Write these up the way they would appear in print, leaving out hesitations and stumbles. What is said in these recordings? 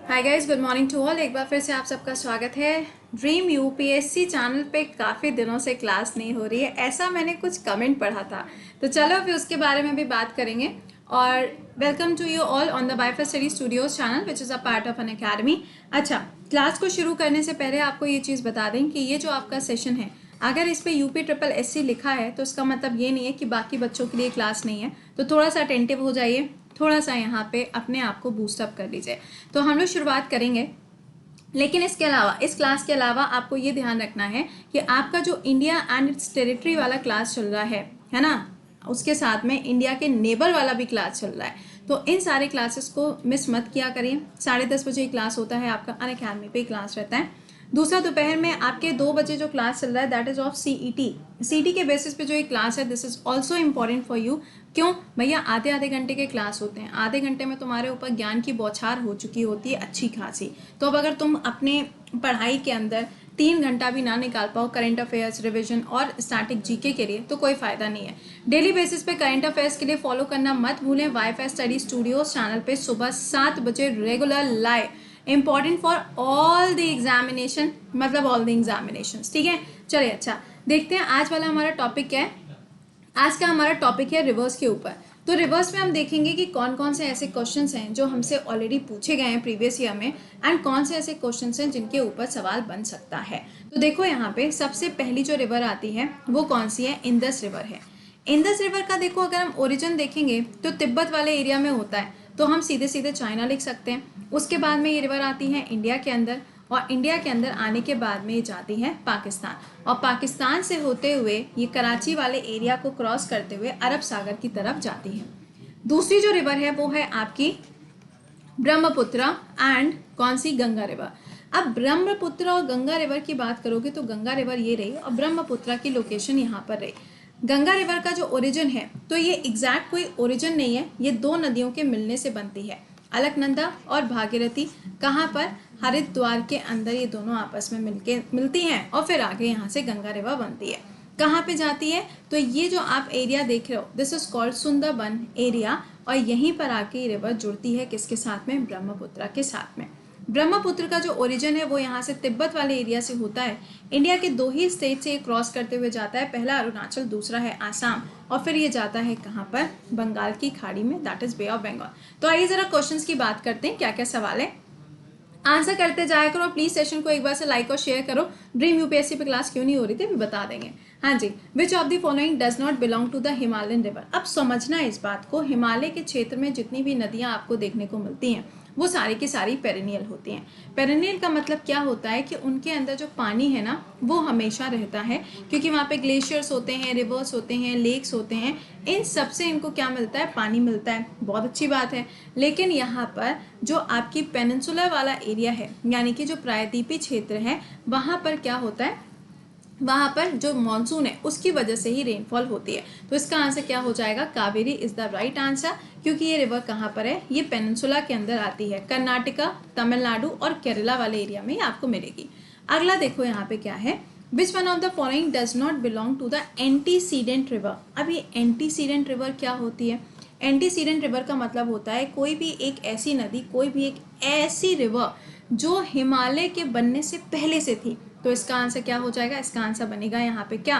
Hi guys, good morning to all. एक बार फिर से आप सबका स्वागत है ड्रीम यूपीएससी चैनल पे। काफ़ी दिनों से क्लास नहीं हो रही है, ऐसा मैंने कुछ कमेंट पढ़ा था, तो चलो फिर उसके बारे में भी बात करेंगे। और welcome to you all on the बायफर study studios channel which is a part of an academy. अच्छा, क्लास को शुरू करने से पहले आपको ये चीज़ बता दें कि ये जो आपका सेशन है, अगर इस पे यूपी ट्रिपल एससी लिखा है तो इसका मतलब ये नहीं है कि बाकी बच्चों के लिए क्लास नहीं है। तो थोड़ा सा अटेंटिव हो जाइए, थोड़ा सा यहाँ पे अपने आप को बूस्टअप कर लीजिए। तो हम लोग शुरुआत करेंगे, लेकिन इसके अलावा, इस क्लास के अलावा आपको ये ध्यान रखना है कि आपका जो इंडिया एंड इट्स टेरिटरी वाला क्लास चल रहा है ना, उसके साथ में इंडिया के नेबर वाला भी क्लास चल रहा है। तो इन सारे क्लासेस को मिस मत किया करिए। 10:30 क्लास होता है आपका, अनअकैडमी पे क्लास रहता है। दूसरा, दोपहर में आपके 2 बजे जो क्लास चल रहा है दैट इज ऑफ सीईटी के बेसिस पे जो ये क्लास है, this is also important for you. क्यों भैया? आधे आधे घंटे के क्लास होते हैं, आधे घंटे में तुम्हारे ऊपर ज्ञान की बौछार हो चुकी होती है अच्छी खासी। तो अब अगर तुम अपने पढ़ाई के अंदर 3 घंटा भी ना निकाल पाओ करंट अफेयर्स, रिवीजन और स्टैटिक जीके के लिए, तो कोई फायदा नहीं है। डेली बेसिस पे करंट अफेयर्स के लिए फॉलो करना मत भूलें वाईफाई स्टडी स्टूडियो चैनल पे सुबह 7 बजे regular live, important for all the examination, मतलब ऑल द एग्जामिनेशन। ठीक है, चलिए अच्छा देखते हैं आज वाला हमारा टॉपिक क्या है। आज का हमारा टॉपिक है रिवर्स के ऊपर। तो रिवर्स में हम देखेंगे कि कौन कौन से ऐसे क्वेश्चंस हैं जो हमसे ऑलरेडी पूछे गए हैं प्रीवियस ईयर में, एंड कौन से ऐसे क्वेश्चंस हैं जिनके ऊपर सवाल बन सकता है। तो देखो यहाँ पे सबसे पहली जो रिवर आती है वो कौन सी है? इंदस रिवर है। इंदस रिवर का देखो, अगर हम ओरिजिन देखेंगे तो तिब्बत वाले एरिया में होता है, तो हम सीधे सीधे चाइना लिख सकते हैं। उसके बाद में ये रिवर आती है इंडिया के अंदर, और इंडिया के अंदर आने के बाद में ये जाती है पाकिस्तान, और पाकिस्तान से होते हुए ये कराची वाले एरिया को क्रॉस करते हुए अरब सागर की तरफ जाती है। दूसरी जो रिवर है वो है आपकी ब्रह्मपुत्र एंड कौन सी? गंगा रिवर। अब ब्रह्मपुत्र और गंगा रिवर की बात करोगे तो गंगा रिवर ये रही और ब्रह्मपुत्र की लोकेशन यहाँ पर रही। गंगा रिवर का जो ओरिजिन है, तो ये एग्जैक्ट कोई ओरिजिन नहीं है, ये दो नदियों के मिलने से बनती है, अलकनंदा और भागीरथी। कहाँ पर? हरिद्वार के अंदर ये दोनों आपस में मिलती हैं और फिर आगे यहाँ से गंगा रिवर बनती है। कहाँ पे जाती है? तो ये जो आप एरिया देख रहे हो, this is called Sundarban area, और यहीं पर आके ये रिवर जुड़ती है किसके साथ में? ब्रह्मपुत्र के साथ में। ब्रह्मपुत्र का जो ओरिजिन है वो यहाँ से तिब्बत वाले एरिया से होता है। इंडिया के 2 ही स्टेट से ये क्रॉस करते हुए जाता है, पहला अरुणाचल, दूसरा है आसाम, और फिर ये जाता है कहाँ पर? बंगाल की खाड़ी में, that is bay of Bengal. तो आइए जरा क्वेश्चंस की बात करते हैं, क्या क्या सवाल है, आंसर करते जाया करो। प्लीज सेशन को एक बार से लाइक और शेयर करो। ड्रीम यूपीएससी पे क्लास क्यों नहीं हो रही थी बता देंगे। हाँ जी, which of the following does not belong to the Himalayan river. अब समझना इस बात को, हिमालय के क्षेत्र में जितनी भी नदियां आपको देखने को मिलती हैं वो सारी की सारी पेरिनियल होती हैं। पेरिनियल का मतलब क्या होता है कि उनके अंदर जो पानी है ना वो हमेशा रहता है, क्योंकि वहाँ पे ग्लेशियर्स होते हैं, रिवर्स होते हैं, लेक्स होते हैं, इन सब से इनको क्या मिलता है? पानी मिलता है। बहुत अच्छी बात है। लेकिन यहाँ पर जो आपकी पेनिनसुलर वाला एरिया है, यानी कि जो प्रायद्वीपीय क्षेत्र है, वहाँ पर क्या होता है? वहाँ पर जो मानसून है उसकी वजह से ही रेनफॉल होती है। तो इसका आंसर क्या हो जाएगा? Kaveri is the right answer, क्योंकि ये रिवर कहाँ पर है? ये पेनिनसुला के अंदर आती है, कर्नाटका, तमिलनाडु और केरला वाले एरिया में आपको मिलेगी। अगला देखो यहाँ पे क्या है, which one of the following does not belong to the antecedent river. अब ये एंटीसीडेंट रिवर क्या होती है? एंटीसीडेंट रिवर का मतलब होता है कोई भी एक ऐसी नदी, कोई भी एक ऐसी रिवर जो हिमालय के बनने से पहले से थी। तो इसका आंसर क्या हो जाएगा? इसका आंसर बनेगा यहाँ पे क्या?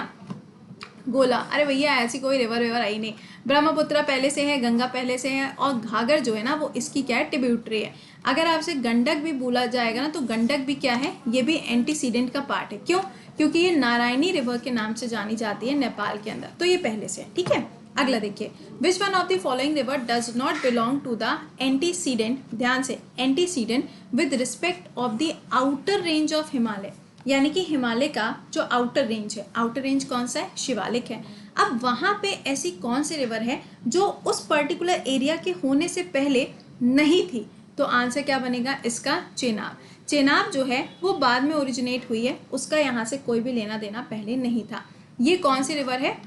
गोला। अरे भैया ऐसी कोई रिवर वेवर आई नहीं। ब्रह्मपुत्र पहले से है, गंगा पहले से है, और घाघर जो है ना वो इसकी क्या है? ट्रिब्यूटरी है। अगर आपसे गंडक भी बोला जाएगा ना तो गंडक भी क्या है? ये भी एंटीसीडेंट का पार्ट है। क्यों? क्योंकि ये नारायणी रिवर के नाम से जानी जाती है नेपाल के अंदर, तो ये पहले से है। ठीक है, अगला देखिए, which one of the following river does not belong to the antecedent, ध्यान से, antecedent with respect of the outer range of Himalaya, यानी कि हिमालय का जो आउटर रेंज है, आउटर रेंज कौन सा है? शिवालिक है। अब वहां पे ऐसी कौन सी रिवर है जो उस पर्टिकुलर एरिया के होने से पहले नहीं थी? तो आंसर क्या बनेगा इसका? चेनाब। चेनाब जो है वो बाद में ओरिजिनेट हुई है, उसका यहाँ से कोई भी लेना देना पहले नहीं था। ये कौन सी रिवर है?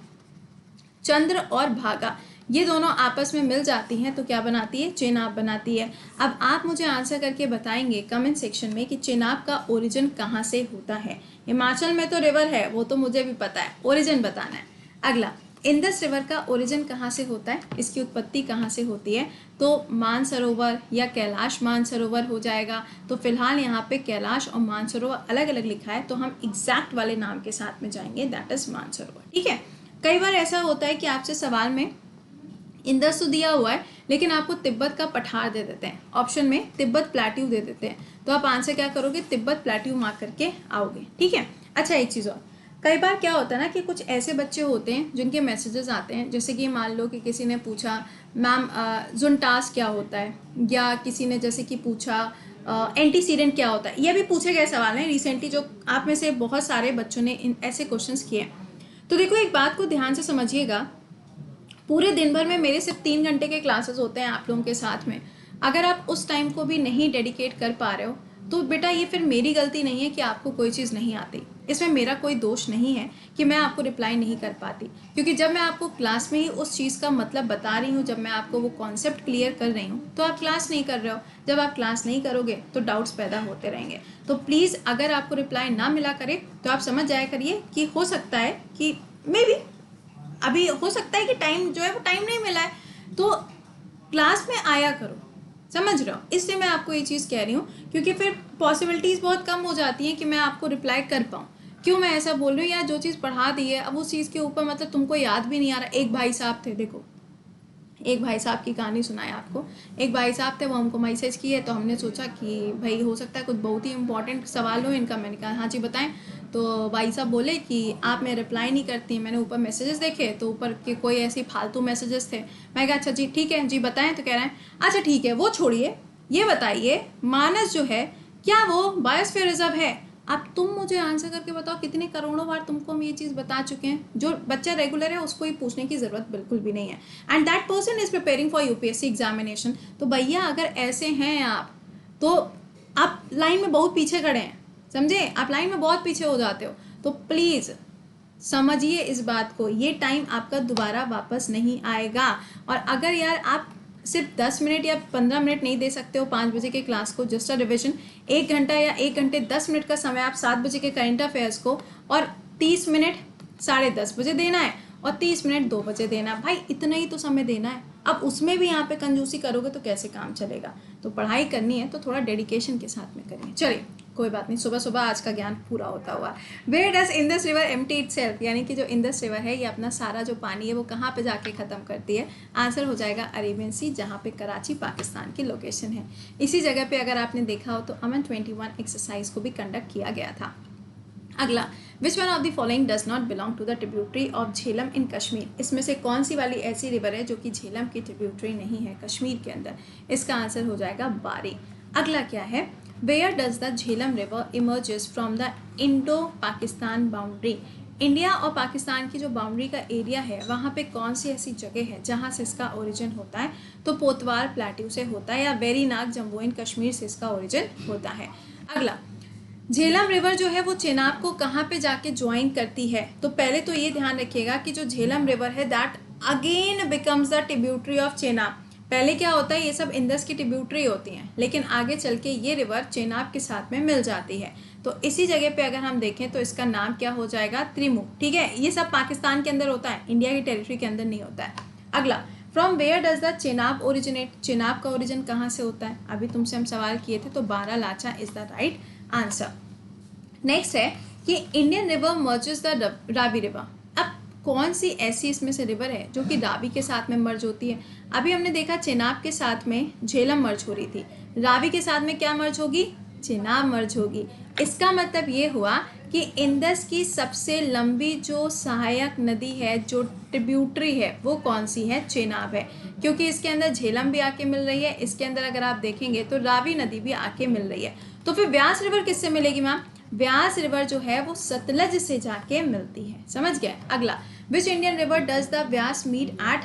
चंद्र और भागा, ये दोनों आपस में मिल जाती हैं तो क्या बनाती है? चेनाब बनाती है। अब आप मुझे आंसर करके बताएंगे कमेंट सेक्शन में कि चेनाब का ओरिजिन कहाँ से होता है। हिमाचल में तो रिवर है, वो तो मुझे भी पता है, ओरिजिन बताना है। अगला, इंडस रिवर का ओरिजिन कहाँ से होता है, इसकी उत्पत्ति कहाँ से होती है, तो मानसरोवर या कैलाश मानसरोवर हो जाएगा। तो फिलहाल यहाँ पे कैलाश और मानसरोवर अलग अलग लिखा है, तो हम एग्जैक्ट वाले नाम के साथ में जाएंगे, दैट इज मानसरोवर। ठीक है, कई बार ऐसा होता है कि आपसे सवाल में इंदस तो दिया हुआ है लेकिन आपको तिब्बत का पठार दे देते हैं, ऑप्शन में तिब्बत प्लेट्यू दे देते हैं, तो आप आंसर क्या करोगे, तिब्बत प्लेट्यू मार्क करके आओगे। ठीक है, अच्छा एक चीज़ और, कई बार क्या होता है ना कि कुछ ऐसे बच्चे होते हैं जिनके मैसेजेस आते हैं, जैसे कि मान लो कि किसी ने पूछा मैम जुनटास क्या होता है, या किसी ने जैसे कि पूछा एंटीसीडेंट क्या होता है। ये भी पूछे गए सवाल हैं रिसेंटली, जो आप में से बहुत सारे बच्चों ने इन ऐसे क्वेश्चंस किए। तो देखो एक बात को ध्यान से समझिएगा, पूरे दिन भर में मेरे सिर्फ 3 घंटे के क्लासेस होते हैं आप लोगों के साथ में, अगर आप उस टाइम को भी नहीं डेडिकेट कर पा रहे हो तो बेटा ये फिर मेरी गलती नहीं है कि आपको कोई चीज़ नहीं आती, इसमें मेरा कोई दोष नहीं है कि मैं आपको रिप्लाई नहीं कर पाती, क्योंकि जब मैं आपको क्लास में ही उस चीज़ का मतलब बता रही हूँ, जब मैं आपको वो कॉन्सेप्ट क्लियर कर रही हूँ तो आप क्लास नहीं कर रहे हो। जब आप क्लास नहीं करोगे तो डाउट्स पैदा होते रहेंगे। तो प्लीज़ अगर आपको रिप्लाई ना मिला करे तो आप समझ जाया करिए कि हो सकता है कि मे बी अभी हो सकता है कि टाइम जो है वो टाइम नहीं मिला है, तो क्लास में आया करो, समझ रहे हो, इसलिए मैं आपको ये चीज़ कह रही हूँ, क्योंकि फिर पॉसिबिलिटीज़ बहुत कम हो जाती हैं कि मैं आपको रिप्लाई कर पाऊँ। क्यों मैं ऐसा बोल रही हूँ, यार जो चीज़ पढ़ा दी है अब उस चीज़ के ऊपर मतलब तुमको याद भी नहीं आ रहा। एक भाई साहब थे, देखो एक भाई साहब की कहानी सुनाए आपको। एक भाई साहब थे, वो हमको मैसेज किए, तो हमने सोचा कि भाई हो सकता है कुछ बहुत ही इंपॉर्टेंट सवाल हो इनका। मैंने कहा हाँ जी बताएं। तो भाई साहब बोले कि आप मैं रिप्लाई नहीं करती। मैंने ऊपर मैसेजेस देखे तो ऊपर के कोई ऐसे फालतू मैसेजेस थे। मैं कहा अच्छा जी ठीक है जी बताएं। तो कह रहे हैं अच्छा ठीक है वो छोड़िए, ये बताइए मानस जो है क्या वो बायोस्फीयर रिजर्व है। अब तुम मुझे आंसर करके बताओ, कितने करोड़ों बार तुमको हम ये चीज़ बता चुके हैं। जो बच्चा रेगुलर है उसको ये पूछने की ज़रूरत बिल्कुल भी नहीं है, and that person is preparing for UPSC examination. तो भैया अगर ऐसे हैं आप, तो आप लाइन में बहुत पीछे खड़े हैं, समझे, आप लाइन में बहुत पीछे हो जाते हो। तो प्लीज़ समझिए इस बात को, ये टाइम आपका दोबारा वापस नहीं आएगा। और अगर यार आप सिर्फ 10 मिनट या 15 मिनट नहीं दे सकते हो 5 बजे के क्लास को जस्ट अ रिविजन, 1 घंटा या 1 घंटे 10 मिनट का समय आप 7 बजे के करंट अफेयर्स को, और 30 मिनट 10:30 बजे देना है और 30 मिनट 2 बजे देना है, भाई इतना ही तो समय देना है। अब उसमें भी यहाँ पे कंजूसी करोगे तो कैसे काम चलेगा। तो पढ़ाई करनी है तो थोड़ा डेडिकेशन के साथ में करिए। चलिए कोई बात नहीं, सुबह सुबह आज का ज्ञान पूरा होता हुआ। Where does Indus river empty itself, यानी कि जो इंडस रिवर है ये अपना सारा जो पानी है वो कहाँ पे जाके ख़त्म करती है। आंसर हो जाएगा अरेबियन सी, जहाँ पे कराची पाकिस्तान की लोकेशन है। इसी जगह पे अगर आपने देखा हो तो अमन 21 एक्सरसाइज को भी कंडक्ट किया गया था। अगला, which one of the following does not belong to the tributary of Jhelum in Kashmir, इसमें से कौन सी वाली ऐसी रिवर है जो कि झेलम की ट्रिब्यूटरी नहीं है कश्मीर के अंदर। इसका आंसर हो जाएगा बारी। अगला क्या है, where does the Jhelum river emerges from the Indo Pakistan boundary, India और पाकिस्तान की जो बाउंड्री का एरिया है वहाँ पे कौन सी ऐसी जगह है जहाँ से इसका ओरिजिन होता है। तो पोतवार प्लेट्यू से होता है, या वेरीनाग जम्मू एंड कश्मीर से इसका ओरिजिन होता है। अगला, झेलम रिवर जो है वो चेनाब को कहाँ पे जाके ज्वाइन करती है। तो पहले तो ये ध्यान रखिएगा कि जो झेलम रिवर है that again becomes the tributary of Chenab. पहले क्या होता है, ये सब इंडस की ट्रिब्यूटरी होती हैं, लेकिन आगे चल के ये रिवर चेनाब के साथ में मिल जाती है। तो इसी जगह पे अगर हम देखें तो इसका नाम क्या हो जाएगा, त्रिमू। ठीक है, ये सब पाकिस्तान के अंदर होता है, इंडिया की टेरिटरी के अंदर नहीं होता है। अगला, from where does the Chenab originate, Chenab का ओरिजिन कहाँ से होता है, अभी तुमसे हम सवाल किए थे, तो Baralacha is the right answer. Next है कि Indian river merges the Ravi river. अब कौन सी ऐसी इसमें से रिवर है जो कि रावी के साथ में मर्ज होती है। अभी हमने देखा चेनाब के साथ में झेलम मर्ज हो रही थी, रावी के साथ में क्या मर्ज होगी, चेनाब मर्ज होगी। इसका मतलब ये हुआ कि इंडस की सबसे लंबी जो सहायक नदी है, जो ट्रिब्यूटरी है, वो कौन सी है, चेनाब है, क्योंकि इसके अंदर झेलम भी आके मिल रही है, इसके अंदर अगर आप देखेंगे तो रावी नदी भी आके मिल रही है। तो फिर व्यास रिवर किससे मिलेगी मैम, व्यास रिवर जो है वो सतलज से जाके मिलती है, समझ गए। अगला, which Indian river does the Vyas meet at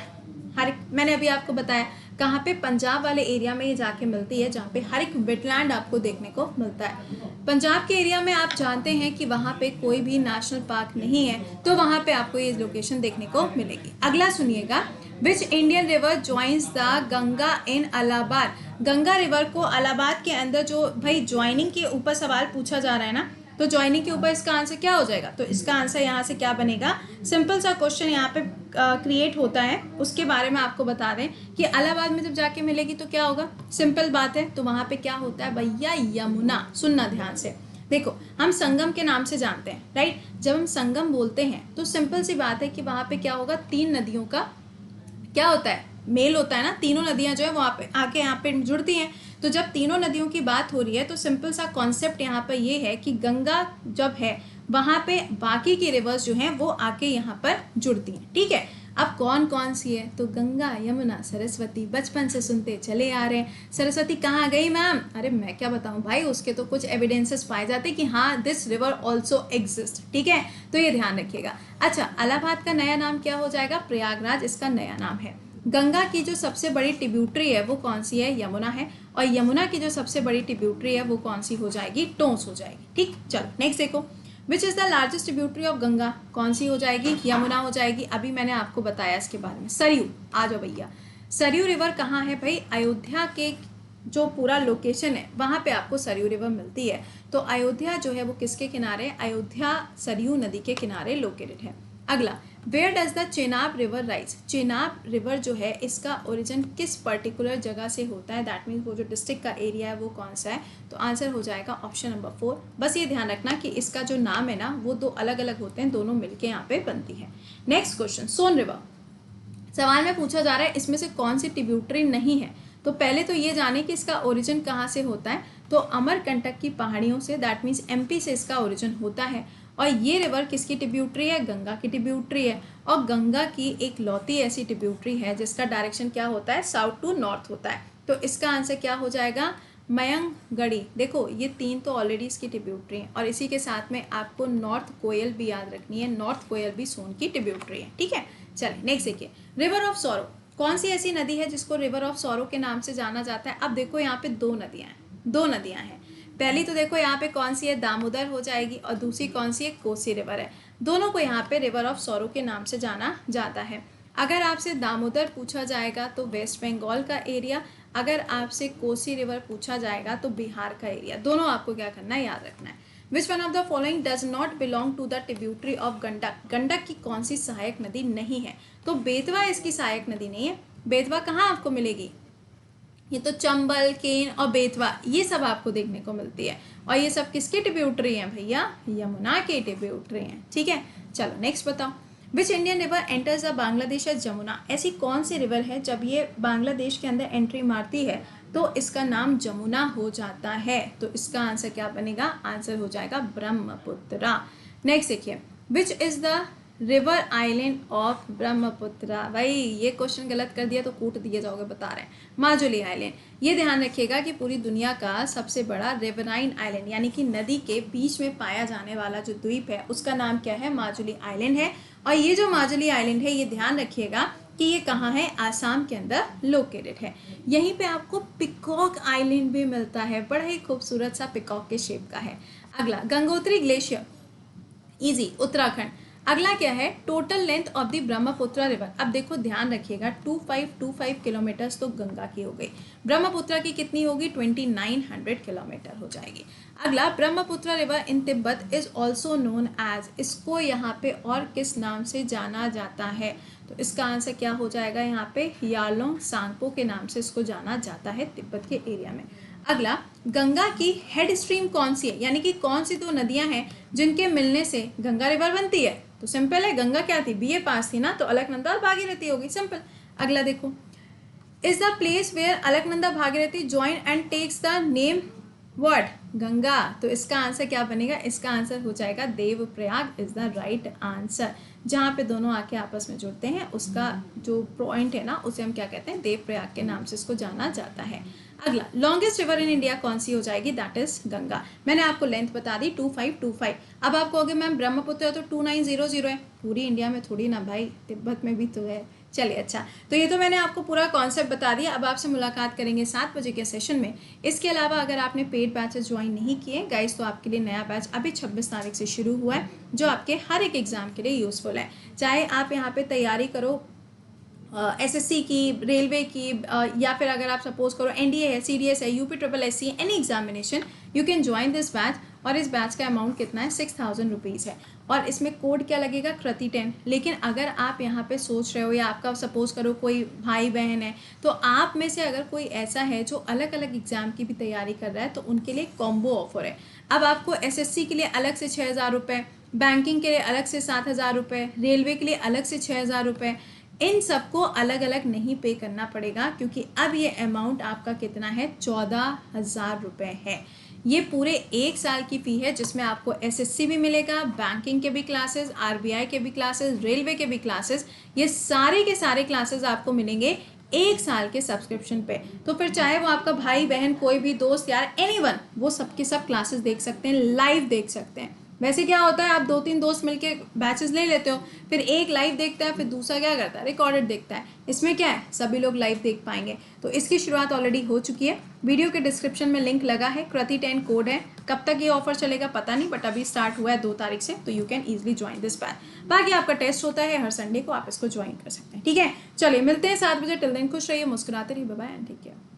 her, मैंने अभी आपको बताया कहाँ पे, पंजाब वाले एरिया में ये जाके मिलती है, जहाँ पे हर एक वेटलैंड आपको देखने को मिलता है। पंजाब के एरिया में आप जानते हैं कि वहाँ पे कोई भी नेशनल पार्क नहीं है, तो वहाँ पे आपको ये लोकेशन देखने को मिलेगी। अगला सुनिएगा, विच Indian river joins the Ganga in Allahabad, Ganga river को इलाहाबाद के अंदर, जो भाई ज्वाइनिंग के ऊपर सवाल पूछा जा रहा है ना, तो ज्वाइनिंग के ऊपर इसका आंसर क्या हो जाएगा? तो इसका आंसर यहाँ से क्या बनेगा? सिंपल सा क्वेश्चन यहाँ पे क्रिएट होता है, उसके बारे में आपको बता दें कि इलाहाबाद में जब जाके मिलेगी तो क्या होगा। सिंपल बात है, तो वहाँ पे क्या होता है भैया? यमुना। सुनना ध्यान से, देखो हम संगम के नाम से जानते हैं, राइट। जब हम संगम बोलते हैं तो सिंपल सी बात है कि वहाँ पे क्या होगा? तीन नदियों का क्या होता है? मेल होता है ना। तीनों नदियां जो है वहाँ पे आके यहाँ पे जुड़ती हैं। तो जब तीनों नदियों की बात हो रही है तो सिंपल सा कॉन्सेप्ट यहाँ पर ये है कि गंगा जब है वहाँ पे बाकी की रिवर्स जो हैं वो आके यहाँ पर जुड़ती हैं, ठीक है। अब कौन कौन सी है? तो गंगा, यमुना, सरस्वती। बचपन से सुनते चले आ रहे हैं। सरस्वती कहाँ गई मैम? अरे मैं क्या बताऊँ भाई, उसके तो कुछ एविडेंसेस पाए जाते कि हाँ दिस रिवर ऑल्सो एग्जिस्ट, ठीक है। तो ये ध्यान रखिएगा। अच्छा, इलाहाबाद का नया नाम क्या हो जाएगा? प्रयागराज इसका नया नाम है। गंगा की जो सबसे बड़ी ट्रिब्यूटरी है वो कौन सी है? यमुना है। और यमुना की जो सबसे बड़ी ट्रिब्यूटरी है वो कौन सी हो जाएगी? टोंस हो जाएगी, ठीक। चलो नेक्स्ट देखो, which is the largest tributary of Ganga? कौन सी हो जाएगी? यमुना हो जाएगी। अभी मैंने आपको बताया इसके बारे में। सरयू, आ जाओ भैया। सरयू रिवर कहाँ है भाई? अयोध्या के जो पूरा लोकेशन है वहाँ पे आपको सरयू रिवर मिलती है। तो अयोध्या जो है वो किसके किनारे? अयोध्या सरयू नदी के किनारे लोकेटेड है। अगला, where does the Chenab river rise? Chenab river जो है इसका ओरिजिन किस पर्टिकुलर जगह से होता है? दैट मीन्स वो जो डिस्ट्रिक्ट का एरिया है वो कौन सा है? तो आंसर हो जाएगा ऑप्शन नंबर 4। बस ये ध्यान रखना कि इसका जो नाम है ना वो दो अलग अलग होते हैं, दोनों मिलके यहाँ पे बनती है। नेक्स्ट क्वेश्चन, सोन रिवर। सवाल में पूछा जा रहा है इसमें से कौन सी ट्रिब्यूटरी नहीं है। तो पहले तो ये जाने कि इसका ओरिजिन कहाँ से होता है। तो अमरकंटक की पहाड़ियों से, दैट मीन्स एमपी से इसका ओरिजिन होता है। और ये रिवर किसकी ट्रिब्यूटरी है? गंगा की ट्रिब्यूटरी है। और गंगा की एक लौती ऐसी ट्रिब्यूटरी है जिसका डायरेक्शन क्या होता है? साउथ टू नॉर्थ होता है। तो इसका आंसर क्या हो जाएगा? मयंगगढ़ी। देखो ये तीन तो ऑलरेडी इसकी ट्रिब्यूटरी है, और इसी के साथ में आपको नॉर्थ कोयल भी याद रखनी है। नॉर्थ कोयल भी सोन की ट्रिब्यूटरी है, ठीक है। चलिए नेक्स्ट देखिए, रिवर ऑफ सौरो। कौन सी ऐसी नदी है जिसको रिवर ऑफ सौरो के नाम से जाना जाता है? अब देखो यहाँ पे दो नदियां हैं। पहली तो देखो यहाँ पे कौन सी है? दामोदर हो जाएगी। और दूसरी कौन सी है? कोसी रिवर है। दोनों को यहाँ पे रिवर ऑफ सौरो के नाम से जाना जाता है। अगर आपसे दामोदर पूछा जाएगा तो वेस्ट बंगाल का एरिया, अगर आपसे कोसी रिवर पूछा जाएगा तो बिहार का एरिया। दोनों आपको क्या करना है? याद रखना है। Which one of the following does not belong to the tributary of Gandak? Gandak की कौन सी सहायक नदी नहीं है? तो बेतवा इसकी सहायक नदी नहीं है। बेतवा कहाँ आपको मिलेगी? ये तो चंबल, केन और बेतवा ये सब आपको देखने को मिलती है। और ये सब किसकी ट्रिब्यूटरी हैं भैया? यमुना की ट्रिब्यूटरी हैं, ठीक है। चलो नेक्स्ट बताओ, which Indian river enters the Bangladesh as Jamuna? ऐसी कौन सी रिवर है जब ये बांग्लादेश के अंदर एंट्री मारती है तो इसका नाम जमुना हो जाता है? तो इसका आंसर क्या बनेगा? आंसर हो जाएगा ब्रह्मपुत्रा। नेक्स्ट देखिए, which is the river island of Brahmaputra? भाई ये क्वेश्चन गलत कर दिया तो कूट दिए जाओगे, बता रहे हैं। माजुली आइलैंड। ये ध्यान रखिएगा कि पूरी दुनिया का सबसे बड़ा रिवराइन आइलैंड यानी कि नदी के बीच में पाया जाने वाला जो द्वीप है उसका नाम क्या है? माजुली आइलैंड है। और ये जो माजुली आइलैंड है ये ध्यान रखिएगा कि ये कहाँ है? आसाम के अंदर लोकेटेड है। यहीं पे आपको पिकॉक आइलैंड भी मिलता है, बड़ा ही खूबसूरत सा पिकॉक के शेप का है। अगला, गंगोत्री ग्लेशियर, इजी, उत्तराखंड। अगला क्या है? Total length of the Brahmaputra river. अब देखो ध्यान रखिएगा 2525 किलोमीटर्स तो गंगा की हो गई, ब्रह्मपुत्र की कितनी होगी? 2900 किलोमीटर हो जाएगी। अगला, Brahmaputra river in Tibet is also known as, इसको यहाँ पे और किस नाम से जाना जाता है? तो इसका आंसर क्या हो जाएगा? यहाँ पे यालोंग सांगपो के नाम से इसको जाना जाता है तिब्बत के एरिया में। अगला, गंगा की हेड स्ट्रीम कौन सी है? यानी कि कौन सी दो नदियां हैं जिनके मिलने से गंगा रिवर बनती है? तो सिंपल है, गंगा क्या थी? बीए पास थी ना, तो अलकनंदा और भागीरथी होगी, सिंपल। अगला देखो, is the place where Alaknanda Bhagirathi join and takes the name what? Ganga. तो इसका आंसर क्या बनेगा? इसका आंसर हो जाएगा Devprayag is the right answer. जहाँ पे दोनों आके आपस में जुड़ते हैं उसका जो पॉइंट है ना उसे हम क्या कहते हैं? देवप्रयाग के नाम से इसको जाना जाता है। अगला, लॉन्गेस्ट रिवर इन इंडिया कौन सी हो जाएगी? That is Ganga. मैंने आपको लेंथ बता दी 2525। अब आप कहोगे मैम ब्रह्मपुत्र तो 2900 है, पूरी इंडिया में थोड़ी ना भाई, तिब्बत में भी तो है। चलिए अच्छा, तो ये तो मैंने आपको पूरा कॉन्सेप्ट बता दिया। अब आपसे मुलाकात करेंगे 7 बजे के सेशन में। इसके अलावा अगर आपने पेड बैचेस ज्वाइन नहीं किए गाइस तो आपके लिए नया बैच अभी 26 तारीख से शुरू हुआ है जो आपके हर एक एग्जाम के लिए यूजफुल है। चाहे आप यहाँ पे तैयारी करो एसएससी की, रेलवे की, या फिर अगर आप सपोज करो एनडीए है, सीडीएस है, UP triple S C, any examination, you can join this batch. और इस बैच का अमाउंट कितना है, 6000 रुपीज़ है। और इसमें कोड क्या लगेगा, कृति 10। लेकिन अगर आप यहाँ पे सोच रहे हो या आपका सपोज करो कोई भाई बहन है, तो आप में से अगर कोई ऐसा है जो अलग अलग एग्जाम की भी तैयारी कर रहा है, तो उनके लिए कॉम्बो ऑफर है। अब आपको एसएससी के लिए अलग से 6000 रुपये, बैंकिंग के लिए अलग से 7000 रुपये, रेलवे के लिए अलग से 6000 रुपये, इन सबको अलग अलग नहीं पे करना पड़ेगा, क्योंकि अब ये अमाउंट आपका कितना है, 14,000 रुपये है। ये पूरे 1 साल की फ़ी है, जिसमें आपको एसएससी भी मिलेगा, बैंकिंग के भी क्लासेस, आरबीआई के भी क्लासेस, रेलवे के भी क्लासेस, ये सारे के सारे क्लासेस आपको मिलेंगे 1 साल के सब्सक्रिप्शन पे। तो फिर चाहे वो आपका भाई बहन, कोई भी दोस्त यार, एनीवन, वो सबके सब क्लासेस देख सकते हैं, लाइव देख सकते हैं। वैसे क्या होता है, आप 2-3 दोस्त मिलके बैचेस ले लेते हो, फिर एक लाइव देखता है, फिर दूसरा क्या करता है, रिकॉर्डेड देखता है। इसमें क्या है, सभी लोग लाइव देख पाएंगे। तो इसकी शुरुआत ऑलरेडी हो चुकी है, वीडियो के डिस्क्रिप्शन में लिंक लगा है, कृति 10 कोड है। कब तक ये ऑफर चलेगा पता नहीं, बट अभी स्टार्ट हुआ है 2 तारीख से, तो you can easily join this batch. बाकी आपका टेस्ट होता है हर संडे को, आप इसको ज्वाइन कर सकते हैं। ठीक है, चलिए मिलते हैं 7 बजे। टिल देन खुश रहिए, मुस्कुराते रहिए, bye bye and take care.